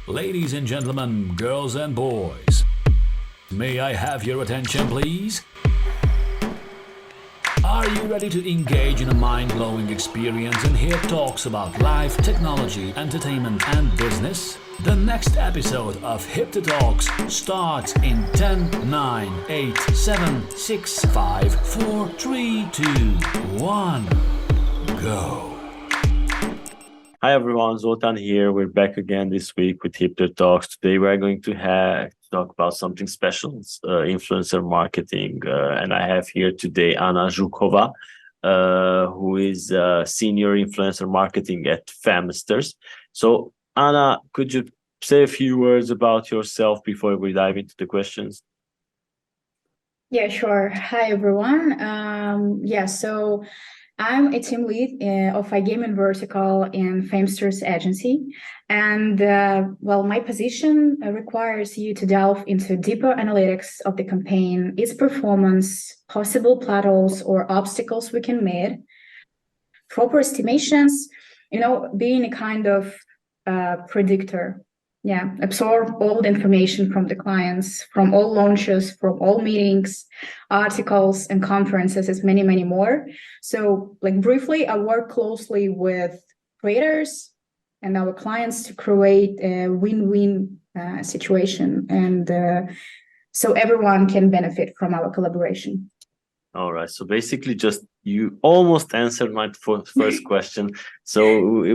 Ladies and gentlemen, girls and boys, may I have your attention, please? Are you ready to engage in a mind-blowing experience and hear talks about life, technology, entertainment, and business? The next episode of Hipther Talks starts in 10, 9, 8, 7, 6, 5, 4, 3, 2, 1, go. Hi everyone, Zoltan here. We're back again this week with Hipther Talks. Today we're going to talk about something special, influencer marketing. And I have here today Anna Zhukova, who is senior influencer marketing at Famesters. So Anna, could you say a few words about yourself before we dive into the questions? Yeah, sure. Hi everyone. So I'm a team lead of iGaming vertical in Famesters agency. And my position requires you to delve into deeper analytics of the campaign, its performance, possible plot holes or obstacles we can meet, proper estimations, being a kind of predictor. Yeah, absorb all the information from the clients, from all launches, from all meetings, articles and conferences, as many, many more. So briefly, I work closely with creators and our clients to create a win-win situation. And so everyone can benefit from our collaboration. All right. So basically, just you almost answered my first question. So,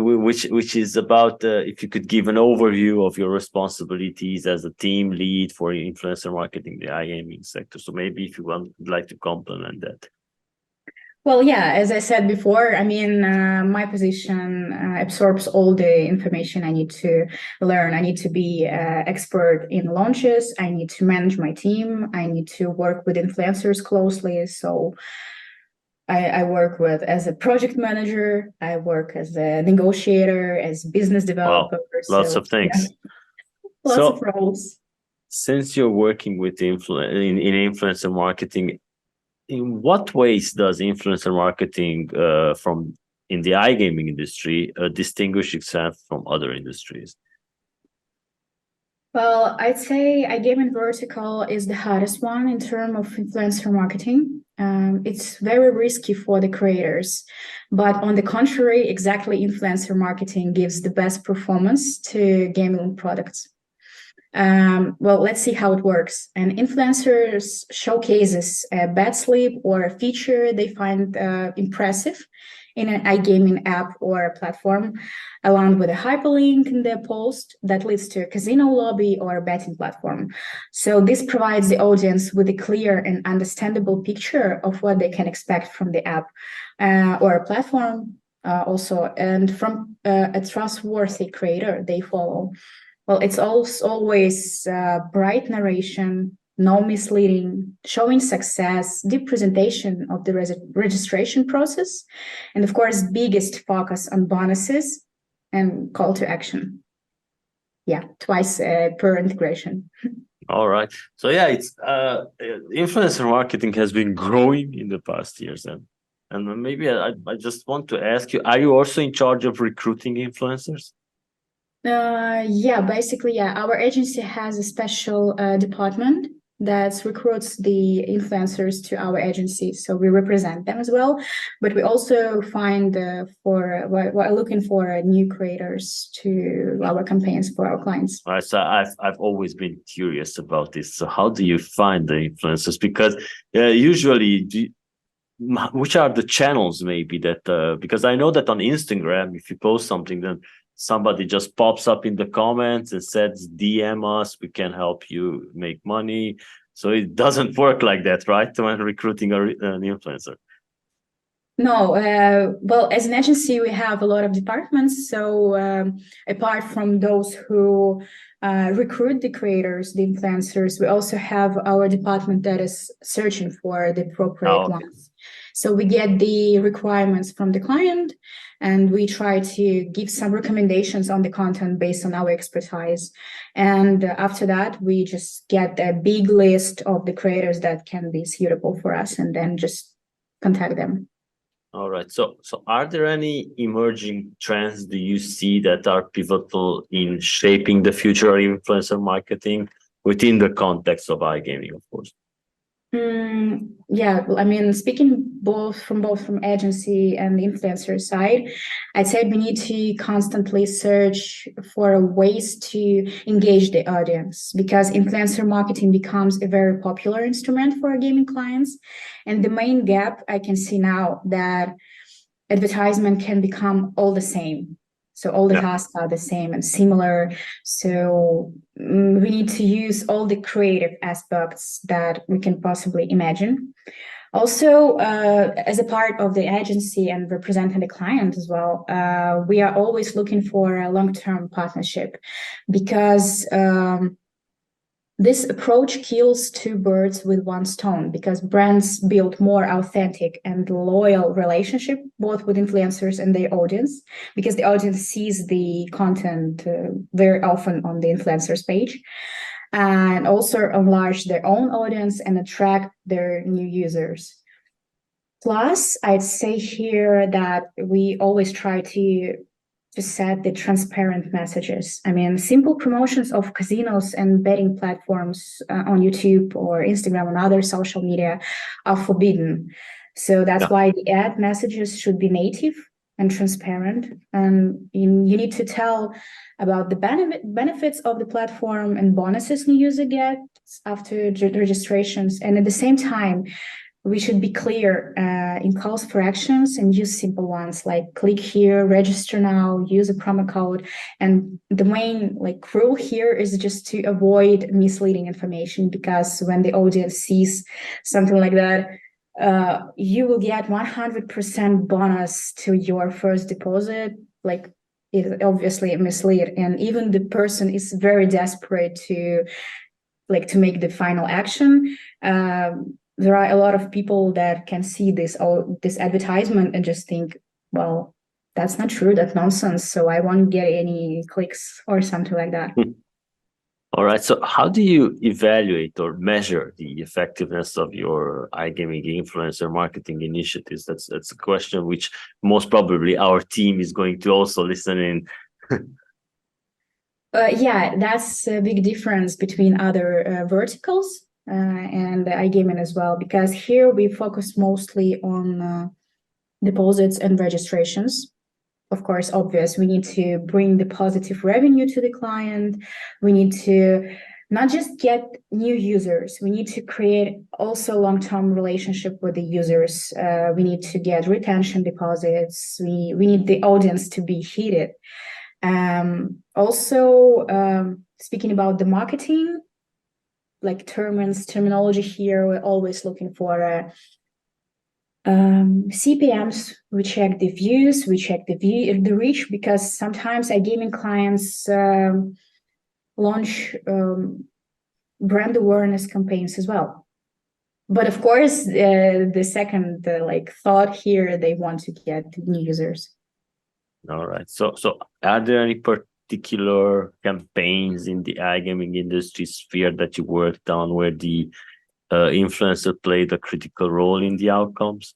which is about if you could give an overview of your responsibilities as a team lead for influencer marketing, the iGaming sector. So maybe if you would like to complement that. Well, yeah, as I said before, my position absorbs all the information I need to learn. I need to be expert in launches. I need to manage my team. I need to work with influencers closely. So I work as a project manager. I work as a negotiator, as business developer. Wow, lots of things. Yeah. Lots of roles. Since you're working with in influencer marketing, in what ways does influencer marketing in the iGaming industry distinguish itself from other industries? Well, I'd say iGaming vertical is the hardest one in terms of influencer marketing. It's very risky for the creators, but on the contrary, exactly influencer marketing gives the best performance to gaming products. Let's see how it works. And influencers showcases a bet slip or a feature they find impressive in an iGaming app or a platform, along with a hyperlink in their post that leads to a casino lobby or a betting platform. So this provides the audience with a clear and understandable picture of what they can expect from the app or a platform also, and from a trustworthy creator they follow. Well, it's also always bright narration, no misleading, showing success, deep presentation of the registration process, and of course, biggest focus on bonuses and call to action. Yeah, twice per integration. All right. So yeah, it's influencer marketing has been growing in the past years, and maybe I just want to ask you: are you also in charge of recruiting influencers? Basically, our agency has a special department that recruits the influencers to our agency. So we represent them as well, but we also find we're looking for new creators to our campaigns for our clients. All right, so I've always been curious about this. So how do you find the influencers? Because usually, which are the channels maybe that? Because I know that on Instagram, if you post something, then somebody just pops up in the comments and says, DM us, we can help you make money. So it doesn't work like that, right? When recruiting an influencer. No, as an agency, we have a lot of departments. So apart from those who recruit the creators, the influencers, we also have our department that is searching for the appropriate ones. So we get the requirements from the client and we try to give some recommendations on the content based on our expertise. And after that, we just get a big list of the creators that can be suitable for us and then just contact them. All right. So are there any emerging trends do you see that are pivotal in shaping the future of influencer marketing within the context of iGaming, of course? Yeah, well, I mean, speaking both from agency and the influencer side, I'd say we need to constantly search for ways to engage the audience because influencer marketing becomes a very popular instrument for our gaming clients. And the main gap I can see now that advertisement can become all the same. So all the tasks are the same and similar. So we need to use all the creative aspects that we can possibly imagine. Also, as a part of the agency and representing the client as well, we are always looking for a long-term partnership because this approach kills two birds with one stone because brands build more authentic and loyal relationship both with influencers and their audience because the audience sees the content very often on the influencers page and also enlarge their own audience and attract their new users. Plus, I'd say here that we always try to set the transparent messages. I mean, simple promotions of casinos and betting platforms on YouTube or Instagram and other social media are forbidden. So that's why the ad messages should be native and transparent. And you need to tell about the benefits of the platform and bonuses new user gets after registrations. And at the same time, we should be clear in calls for actions and use simple ones like click here, register now, use a promo code. And the main rule here is just to avoid misleading information because when the audience sees something like that, you will get 100% bonus to your first deposit. It obviously mislead, and even the person is very desperate to make the final action. There are a lot of people that can see this advertisement and just think, well, that's not true, that's nonsense, so I won't get any clicks or something like that. All right. So how do you evaluate or measure the effectiveness of your iGaming influencer marketing initiatives? That's a question which most probably our team is going to also listen in. Yeah, that's a big difference between other verticals and iGaming as well, because here we focus mostly on deposits and registrations. Of course, obvious, we need to bring the positive revenue to the client. We need to not just get new users, we need to create also long-term relationship with the users. We need to get retention deposits. We need the audience to be heated. Also, speaking about the marketing, terminology here, we're always looking for CPMs. We check the views, we check the reach, because sometimes iGaming clients launch brand awareness campaigns as well. But of course, the second thought here, they want to get new users. All right. So are there any particular campaigns in the iGaming industry sphere that you worked on where the influencer played a critical role in the outcomes?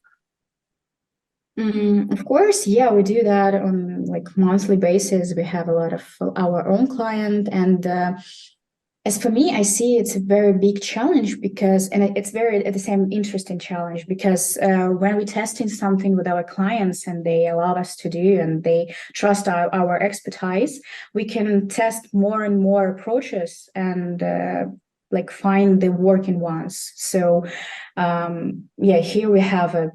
Of course, yeah, we do that on monthly basis. We have a lot of our own client, and as for me, I see it's a very big challenge it's very at the same interesting challenge because when we're testing something with our clients and they allow us to do and they trust our expertise, we can test more and more approaches and find the working ones. So here we have a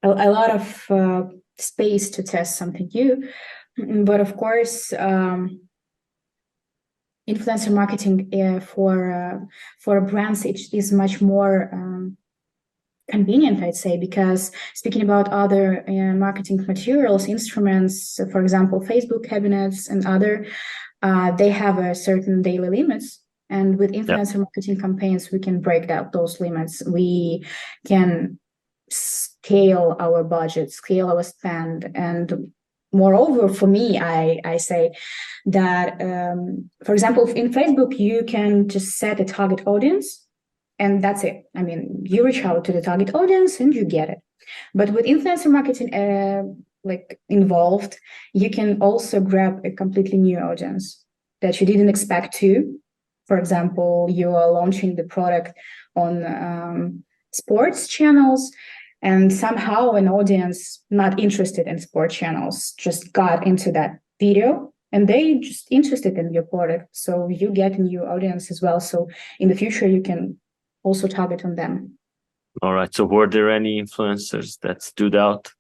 lot of space to test something new. But of course, influencer marketing for brands is much more convenient, I'd say, because speaking about other marketing materials, instruments, for example, Facebook cabinets and other, they have a certain daily limits. And with influencer marketing campaigns, we can break down those limits. We can scale our budget, scale our spend. And moreover, for me, I say that, for example, in Facebook, you can just set a target audience and that's it. I mean, you reach out to the target audience and you get it. But with influencer marketing involved, you can also grab a completely new audience that you didn't expect to. For example, you are launching the product on sports channels, and somehow an audience not interested in sport channels just got into that video and they just interested in your product. So you get a new audience as well. So in the future, you can also target on them. All right. So were there any influencers that stood out?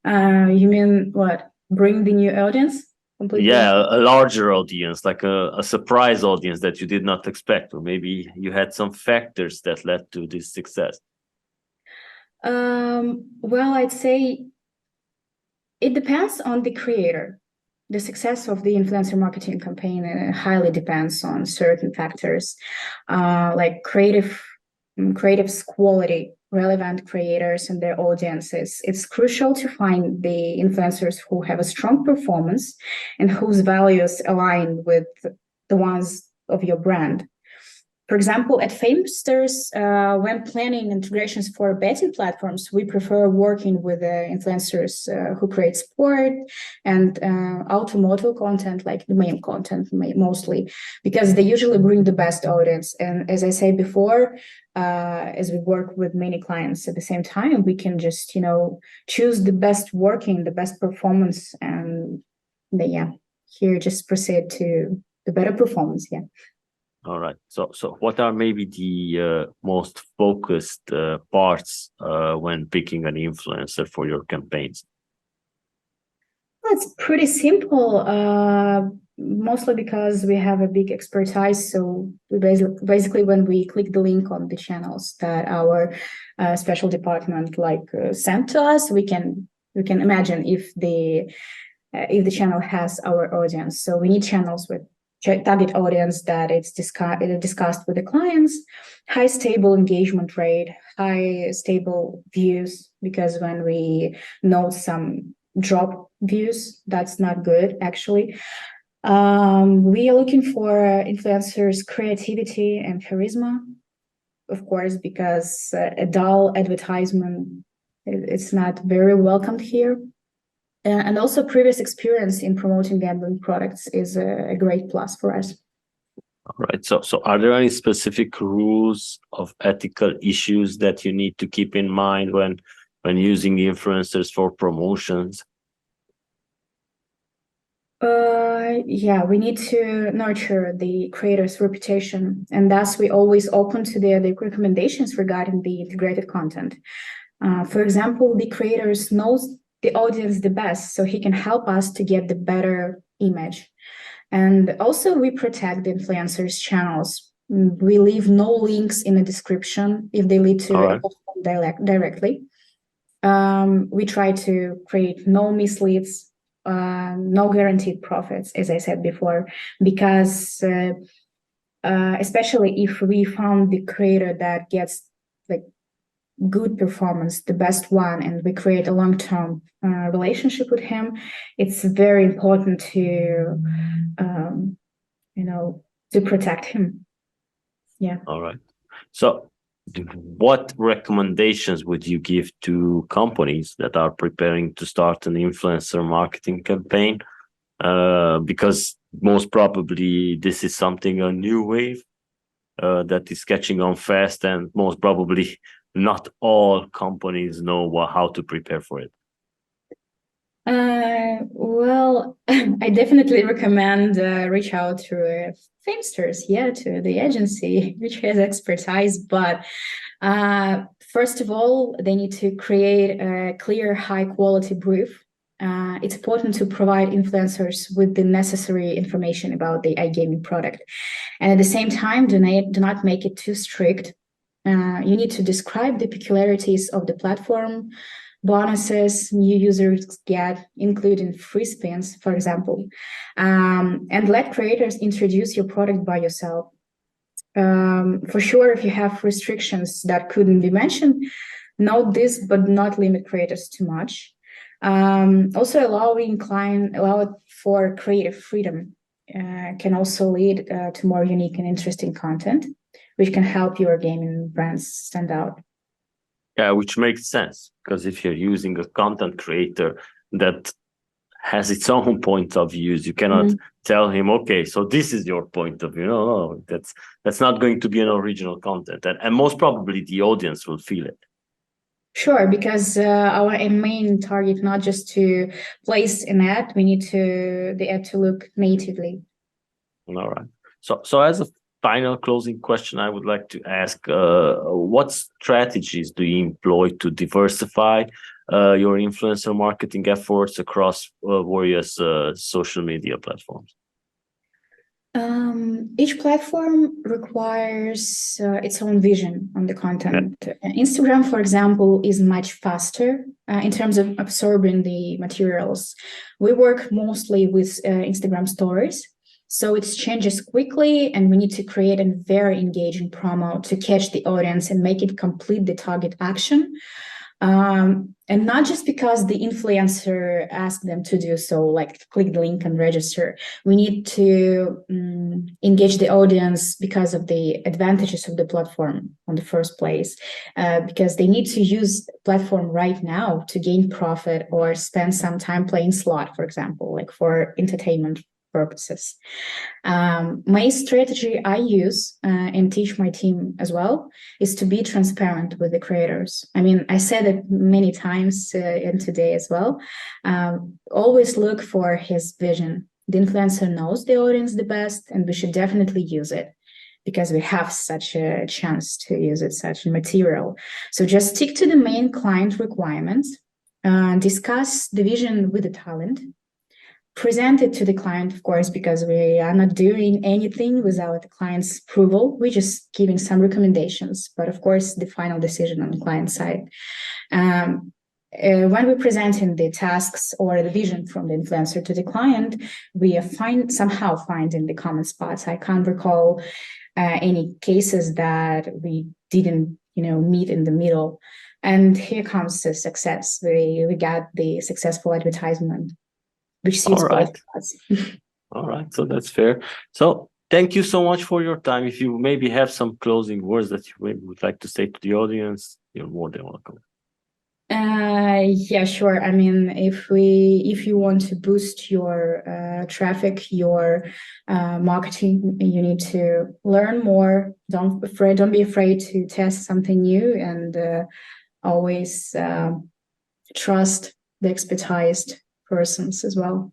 You mean what? Bring the new audience? Completely? Yeah, a larger audience, like a surprise audience that you did not expect, or maybe you had some factors that led to this success. Well, I'd say it depends on the creator. The success of the influencer marketing campaign highly depends on certain factors, like creative's quality, relevant creators and their audiences. It's crucial to find the influencers who have a strong performance and whose values align with the ones of your brand. For example, at Famesters, when planning integrations for betting platforms, we prefer working with influencers who create sport and automotive content, like the main content mostly, because they usually bring the best audience. And as I said before, as we work with many clients at the same time, we can just, choose the best working, the best performance, and here just proceed to the better performance. Yeah. All right. So what are maybe the most focused parts when picking an influencer for your campaigns? Well, it's pretty simple, mostly because we have a big expertise. So we basically, when we click the link on the channels that our special department sent to us, we can imagine if the channel has our audience. So we need channels with target audience that it's discussed with the clients, high stable engagement rate, high stable views, because when we note some drop views, that's not good actually. We are looking for influencers' creativity and charisma, of course, because a dull advertisement, it's not very welcomed here. And also previous experience in promoting gambling products is a great plus for us. All right. So are there any specific rules of ethical issues that you need to keep in mind when using influencers for promotions? We need to nurture the creator's reputation, and thus we always open to the recommendations regarding the integrated content. For example, the creators knows the audience the best, so he can help us to get the better image. And also we protect the influencers' channels. We leave no links in the description if they lead to directly. We try to create no misleads, no guaranteed profits, as I said before, because especially if we found the creator that gets good performance, the best one, and we create a long-term relationship with him, it's very important to protect him. Yeah. All right. So what recommendations would you give to companies that are preparing to start an influencer marketing campaign? Because most probably this is a new wave that is catching on fast, and most probably not all companies know how to prepare for it. Well, I definitely recommend reach out to Famesters, to the agency which has expertise. But first of all, they need to create a clear, high-quality brief. It's important to provide influencers with the necessary information about the iGaming product, and at the same time, do not make it too strict. You need to describe the peculiarities of the platform, bonuses new users get, including free spins, for example, and let creators introduce your product by yourself. For sure, if you have restrictions that couldn't be mentioned, note this, but not limit creators too much. Also, allow for creative freedom can also lead to more unique and interesting content. which can help your gaming brands stand out. Yeah, which makes sense, because if you're using a content creator that has its own point of views, you cannot tell him, okay, so this is your point of view. No, that's not going to be an original content, and most probably the audience will feel it. Sure, because our main target not just to place an ad, we need the ad to look natively. All right. So as a final closing question, I would like to ask, what strategies do you employ to diversify your influencer marketing efforts across various social media platforms? Each platform requires its own vision on the content. Instagram, for example, is much faster in terms of absorbing the materials. We work mostly with Instagram stories, so it changes quickly, and we need to create a very engaging promo to catch the audience and make it complete the target action. And not just because the influencer asked them to do so, like click the link and register. We need to engage the audience because of the advantages of the platform on the first place, because they need to use the platform right now to gain profit or spend some time playing slot, for example, like for entertainment purposes. My strategy I use and teach my team as well is to be transparent with the creators. I mean, I said it many times and today as well. Always look for his vision. The influencer knows the audience the best, and we should definitely use it because we have such a chance to use it, such a material. So just stick to the main client requirements, discuss the vision with the talent, present it to the client, of course, because we are not doing anything without the client's approval. We're just giving some recommendations, but of course, the final decision on the client side. When we're presenting the tasks or the vision from the influencer to the client, we somehow find in the common spots. I can't recall any cases that we didn't, meet in the middle. And here comes the success. We got the successful advertisement, which suits both of us. All right, so that's fair. So thank you so much for your time. If you maybe have some closing words that you maybe would like to say to the audience, you're more than welcome. Yeah, sure. I mean, if you want to boost your traffic, your marketing, you need to learn more. Don't be afraid to test something new, and always trust the expertised persons as well.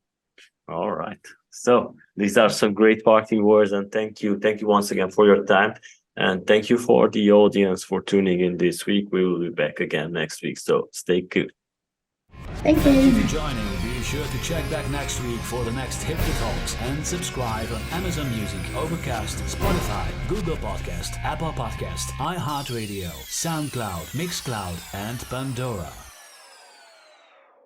All right. So these are some great parting words, and thank you once again for your time, and thank you for the audience for tuning in this week. We will be back again next week, so stay good. Thank you. Thank you for joining. Be sure to check back next week for the next Hipther Talks, and subscribe on Amazon Music, Overcast, Spotify, Google Podcast, Apple Podcast, iHeartRadio, SoundCloud, Mixcloud, and Pandora.